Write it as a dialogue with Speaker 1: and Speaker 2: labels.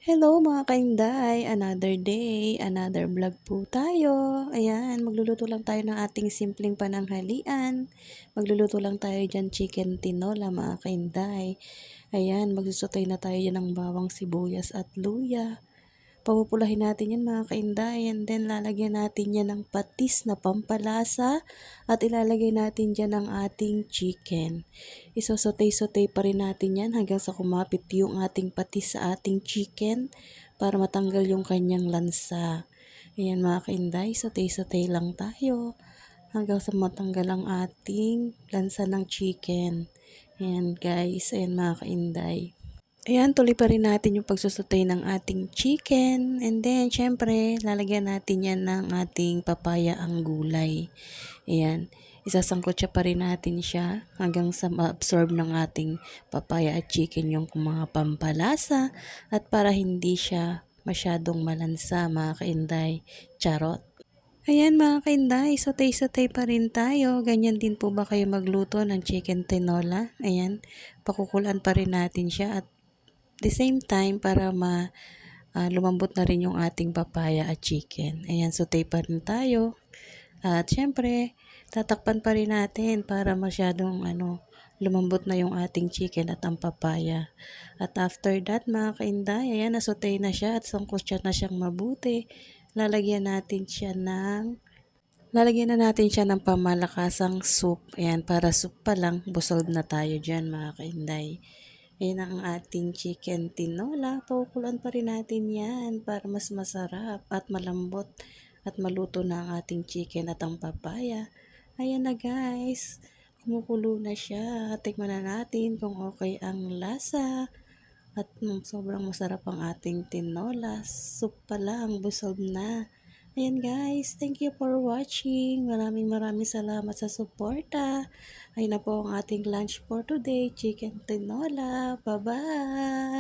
Speaker 1: Hello mga kainday, another day, another vlog po tayo. Ayan, magluluto lang tayo ng ating simpleng pananghalian. Magluluto lang tayo dyan chicken tinola mga kainday. Ayan, magsusutay na tayo dyan ng bawang sibuyas at luya. Papupulahin natin yan mga kainday, and then lalagyan natin yan ng patis na pampalasa at ilalagay natin dyan ang ating chicken. Isosotay-sotay pa rin natin yan hanggang sa kumapit yung ating patis sa ating chicken para matanggal yung kanyang lansa. Ayan mga kainday, sotay-sotay lang tayo hanggang sa matanggal ang ating lansa ng chicken. Ayan guys, ayan mga kainday. Ayan, tuloy pa rin natin yung pagsusutay ng ating chicken. And then, syempre, lalagyan natin yan ng ating papaya ang gulay. Ayan, isasangkot siya pa rin natin siya hanggang sa ma-absorb ng ating papaya at chicken yung mga pampalasa at para hindi siya masyadong malansa mga kainday. Charot! Ayan mga kainday, sotay-sotay pa rin tayo. Ganyan din po ba kayo magluto ng chicken tinola? Ayan, pakukulan pa rin natin siya at the same time para lumambot na rin yung ating papaya at chicken. Ayan, sotay pa rin tayo. At syempre, tatakpan pa rin natin para masyadong lumambot na yung ating chicken at ang papaya. At after that, mga kainday, ayan, nasotay na siya at sangkot siya na siyang mabuti. Lalagyan na natin siya ng pamalakasang soup. Ayan, para soup pa lang, busog na tayo dyan, mga kainday. Ayan ang ating chicken tinola. Pakukulan pa rin natin yan para mas masarap at malambot at maluto na ang ating chicken at ang papaya. Ayan na guys, kumukulo na siya. Tikman na natin kung okay ang lasa. At sobrang masarap ang ating tinola. Soup pa lang, busog na. Ayan guys, thank you for watching. Maraming salamat sa suporta. Ayun na po ang ating lunch for today, chicken tinola. Bye-bye!